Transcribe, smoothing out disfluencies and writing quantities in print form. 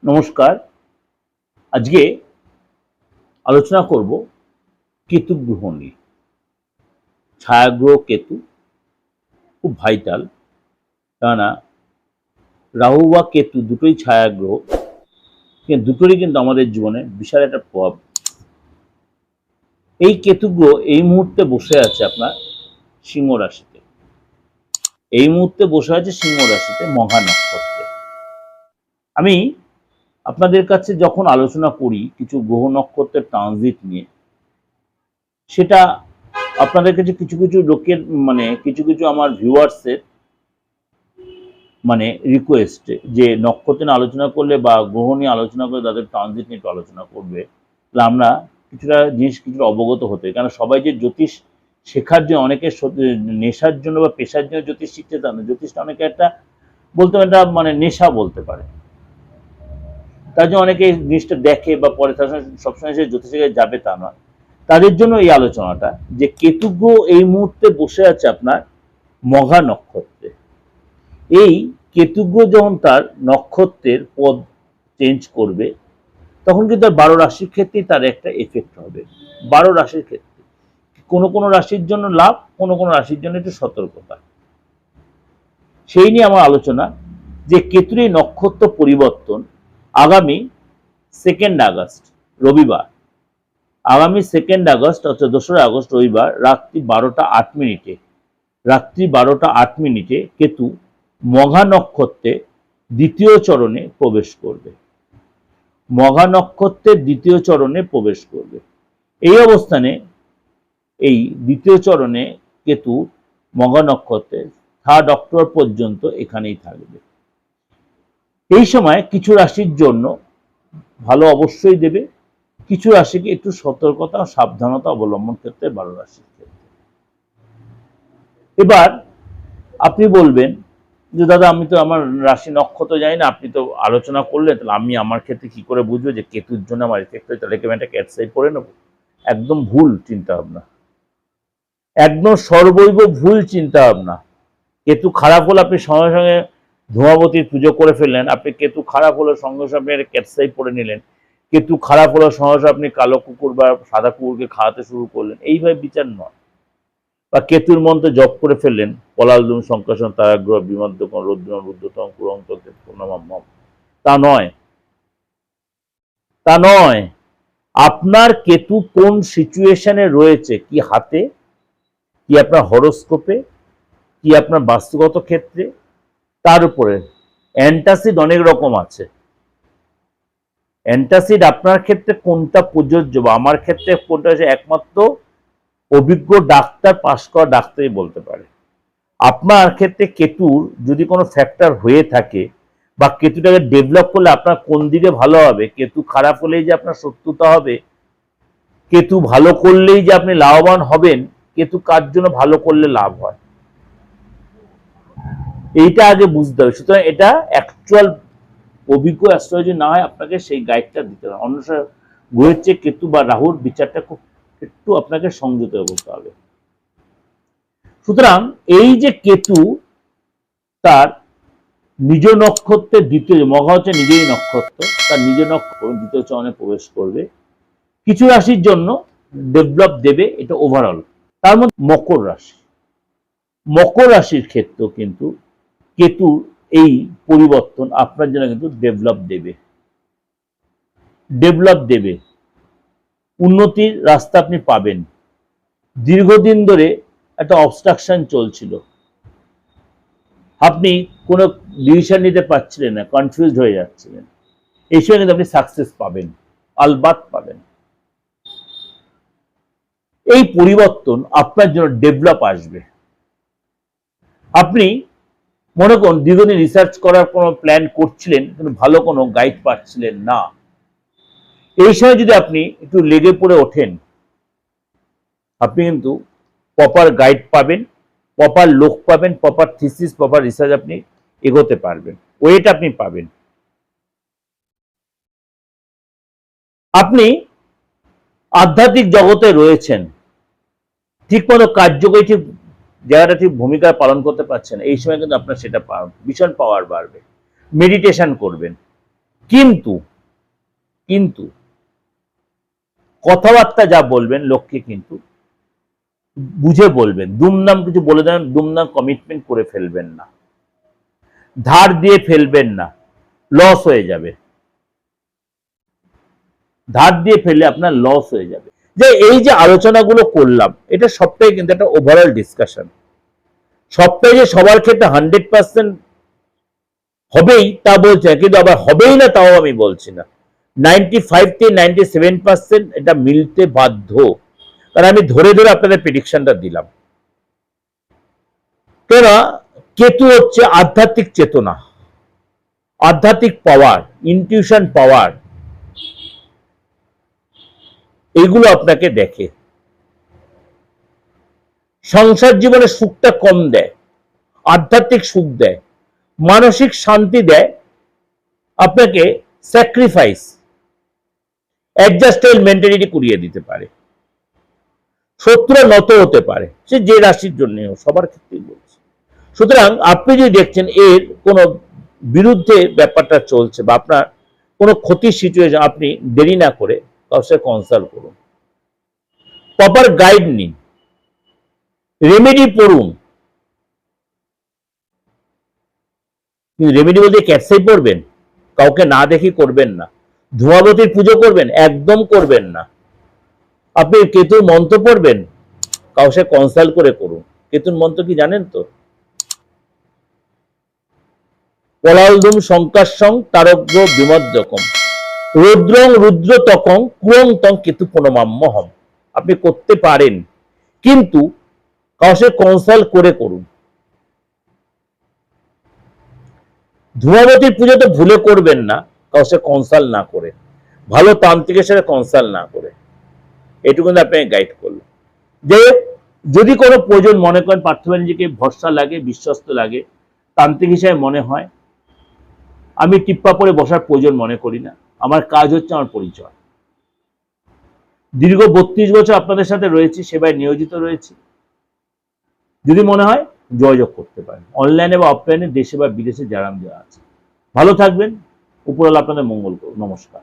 নমস্কার। আজকে আলোচনা করব কেতু গ্রহ নিয়ে। ছায়াগ্রহ কেতু খুব ভাইটাল, কেননা রাহু বা কেতু দুটোই ছায়াগ্রহ, কিন্তু দুটোরই কিন্তু আমাদের জীবনে বিশাল একটা প্রভাব। এই কেতু গ্রহ এই মুহূর্তে বসে আছে আপনার সিংহ রাশিতে, এই মুহূর্তে বসে আছে সিংহ রাশিতে মঘা নক্ষত্রে। আমি আপনাদের কাছে যখন আলোচনা করি কিছু গ্রহ নক্ষত্রের ট্রানজিট নিয়ে, সেটা আপনাদের কাছে কিছু কিছু লোকের কিছু কিছু আমার ভিউয়ার্সের রিকোয়েস্ট যে নক্ষত্র নিয়ে আলোচনা করলে বা গ্রহ নিয়ে আলোচনা করলে তাদের ট্রানজিট নিয়ে একটু আলোচনা করবে, তাহলে আমরা কিছুটা অবগত হতে। কারণ সবাই যে জ্যোতিষ শেখার জন্য, অনেকে নেশার জন্য বা পেশার জন্য জ্যোতিষ শিখতে চান না। জ্যোতিষটা অনেকে একটা বলতে একটা নেশা বলতে পারে, তার জন্য অনেকে জিনিসটা দেখে বা পরে তার সবসময় সে জ্যোতিষে যাবে তা নয়। তাদের জন্য এই আলোচনাটা যে কেতু গ্রহ এই মুহূর্তে বসে আছে আপনার মঘা নক্ষত্রে। এই কেতু গ্রহ যখন তার নক্ষত্রের পদ চেঞ্জ করবে, তখন কিন্তু তার 12 রাশির ক্ষেত্রেই তার একটা এফেক্ট হবে। 12 রাশির ক্ষেত্রে কোনো কোনো রাশির জন্য লাভ, কোনো কোনো রাশির জন্য একটু সতর্কতা। সেই নিয়ে আমার আলোচনা যে কেতুর এই নক্ষত্র পরিবর্তন আগামী 2 আগস্ট রবিবার, আগামী 2 আগস্ট অর্থাৎ 2রা আগস্ট রবিবার রাত্রি 12টা 8 মিনিটে কেতু মঘা নক্ষত্রে দ্বিতীয় চরণে প্রবেশ করবে। মঘা নক্ষত্রের দ্বিতীয় চরণে প্রবেশ করবে। এই অবস্থানে এই দ্বিতীয় চরণে কেতু মঘা নক্ষত্রে 3 অক্টোবর পর্যন্ত এখানেই থাকবে। এই সময় কিছু রাশির জন্য ভালো অবশ্যই দেবে, কিছু রাশিকে একটু সতর্কতা ও সাবধানতা অবলম্বন ক্ষেত্রে 12 রাশির ক্ষেত্রে। এবার আপনি বলবেন যে দাদা আমি তো আমার রাশি নক্ষত্র জানি না, আপনি তো আলোচনা করলেন, তাহলে আমি আমার ক্ষেত্রে কি করে বুঝবো যে কেতুর জন্য আমার এফেক্ট হয়, তাহলে কি আমি একটা ক্যাটসাই পড়ে নেবো? একদম ভুল চিন্তা ভাবনা, একদম সর্বৈব ভুল চিন্তা ভাবনা। কেতু খারাপ হলে আপনি সঙ্গে সঙ্গে ধূমাবতীর পুজো করে ফেললেন, আপনি কেতু খারাপ হলে সঙ্গে সঙ্গে আপনি একটা ক্যাটসাই পড়ে নিলেন, কেতু খারাপ হলে সঙ্গে সঙ্গে আপনি কালো কুকুর বা সাদা কুকুরকে খাওয়াতে শুরু করলেন, এইভাবে বিচার নয়। বা কেতুর মন্ত্রে জপ করে ফেললেন পলালদুম সংকাশন তারাগ্রহ বিমধ্যকম রুদ্রম রুদ্রতম পুরন্ত পূর্ণমাম, তা নয়, তা নয়। আপনার কেতু কোন সিচুয়েশনে রয়েছে, কি হাতে, কি আপনার হরোস্কোপে, কি আপনার বাস্তুগত ক্ষেত্রে, তার উপরে অ্যান্টাসিড অনেক রকম আছে। অ্যান্টাসিড আপনার ক্ষেত্রে কোনটা প্রযোজ্য বা আমার ক্ষেত্রে কোনটা আছে, একমাত্র অভিজ্ঞ ডাক্তার, পাশ করা ডাক্তারই বলতে পারে। আপনার ক্ষেত্রে কেতুর যদি কোনো ফ্যাক্টর হয়ে থাকে বা কেতুটাকে ডেভেলপ করলে আপনার কোন দিকে ভালো হবে, কেতু খারাপ হলেই যে আপনার শত্রুতা হবে, কেতু ভালো করলেই যে আপনি লাভবান হবেন, কেতু কার জন্য ভালো করলে লাভ হয়, এইটা আগে বুঝতে হবে। সুতরাং এটা অ্যাকচুয়াল অভিজ্ঞ অ্যাস্ট্রোলজি না হয় আপনাকে সেই গাইডটা দিতে হবে। অন্যথা গ্রহের চেয়ে কেতু বা রাহুর বিচারটা খুব একটু আপনাকে সংযত করতে হবে। সুতরাং এই যে কেতু তার নিজ নক্ষত্রের দ্বিতীয়, মঘা হচ্ছে নিজেই নক্ষত্র, তার নিজ নক্ষত্র দ্বিতীয় চরণে প্রবেশ করবে, কিছু রাশির জন্য ডেভেলপ দেবে, এটা ওভারঅল। তার মধ্যে মকর রাশি, মকর রাশির ক্ষেত্রেও কিন্তু কেতু এই পরিবর্তন আপনার জন্য কিন্তু ডেভেলপ দেবে, উন্নতির রাস্তা আপনি পাবেন। দীর্ঘদিন ধরে একটা অবস্ট্রাকশন চলছিল, আপনি কোনো ডিসিশন নিতে পারছিলেন না, কনফিউজড হয়ে যাচ্ছিলেন, এই সময় কিন্তু আপনি সাকসেস পাবেন, আলবাত পাবেন। এই পরিবর্তন আপনার জন্য ডেভেলপ আসবে। আপনি মনে করুন দীর্ঘদিন রিসার্চ করার কোনো প্ল্যান করছিলেন, কিন্তু ভালো কোনো গাইড পাচ্ছিলেন না, এই সময় যদি আপনি একটু লেগে পড়ে ওঠেন, আপনি কিন্তু প্রপার গাইড পাবেন, প্রপার লোক পাবেন, প্রপার থিসিস, প্রপার রিসার্চ আপনি এগোতে পারবেন, ওয়েট আপনি পাবেন। আপনি আধ্যাত্মিক জগতে রয়েছেন, ঠিক মতো কার্যকরী ঠিক জায়গাটা ঠিক ভূমিকা পালন করতে পারছেন, এই সময় কিন্তু আপনার সেটা ভীষণ পাওয়ার বাড়বে। মেডিটেশন করবেন, কিন্তু কিন্তু কথাবার্তা যা বলবেন লোককে কিন্তু বুঝে বলবেন, দুমদাম কিছু বলে দেন, দুমদাম কমিটমেন্ট করে ফেলবেন না, ধার দিয়ে ফেলবেন না, লস হয়ে যাবে। ধার দিয়ে ফেললে আপনার লস হয়ে যাবে। যে এই যে আলোচনাগুলো করলাম, এটা সবটাই কিন্তু একটা ওভারঅল ডিসকাশন। সবটাই যে সবার ক্ষেত্রে 100% হবেই তা বলছি না, কিন্তু আবার হবেই না তাও আমি বলছি না। 95 থেকে 97% এটা মিলতে বাধ্য। কারণ আমি ধরে ধরে আপনাদের প্রেডিকশনটা দিলাম। কেন? কেতু হচ্ছে আধ্যাত্মিক চেতনা, আধ্যাত্মিক পাওয়ার, ইনটিউশন পাওয়ার, এগুলো আপনাকে দেখে। সংসার জীবনে সুখটা কম দেয়, আধ্যাত্মিক সুখ দেয়, মানসিক শান্তি দেয়, আপনাকে স্যাক্রিফাইস, অ্যাডজাস্টেবল মেন্টালিটি করিয়ে দিতে পারে। শত্রুরা নত হতে পারে, সে যে রাশির জন্য সবার ক্ষেত্রেই বলছে। সুতরাং আপনি যদি দেখছেন এর কোনো বিরুদ্ধে ব্যাপারটা চলছে বা আপনার কোনো ক্ষতির সিচুয়েশন, আপনি দেরি না করে কারোর সাথে কনসাল্ট করুন, প্রপার গাইড নিন, রেমেডি পড়ুন। কিন্তু রেমেডি বলতে ক্যাপসাই পড়বেন, কাউকে না দেখে করবেন না। ধূমাবতীর পুজো করবেন, একদম করবেন না। আপনি কেতুর মন্ত্র পড়বেন, কারোর সাথে কনসাল্ট করে করুন। কেতুর মন্ত্র কি জানেন তো? পলালদুম শঙ্কাশং তারগ্র বিমদ্যকম রুদ্রং রুদ্রতকং কুরং তং কেতু প্রণমাম্যহম। আপনি করতে পারেন, কিন্তু কারোর সাথে কনসাল্ট করে করুন। ধূমাবতীর পুজো তো ভুলে করবেন না কারোর সাথে কনসাল্ট না করে, ভালো তান্ত্রিকের সাথে কনসাল্ট না করে। এটুকু আপনাকে গাইড করলো। যে যদি কোনো প্রয়োজন মনে করেন, পার্থবাণীজিকে ভরসা লাগে, বিশ্বস্ত লাগে, তান্ত্রিক হিসাবে মনে হয়, আমি টিপ্পা পরে বসার প্রয়োজন মনে করি না। আমার কাজ হচ্ছে আমার পরিচয়। দীর্ঘ 32 বছর আপনাদের সাথে রয়েছি, সেবায় নিয়োজিত রয়েছি। যদি মনে হয় যোগাযোগ করতে পারেন, অনলাইনে বা অফলাইনে, দেশে বা বিদেশে যারা আছে। ভালো থাকবেন, উপরওয়ালা আপনাদের মঙ্গল করুন। নমস্কার।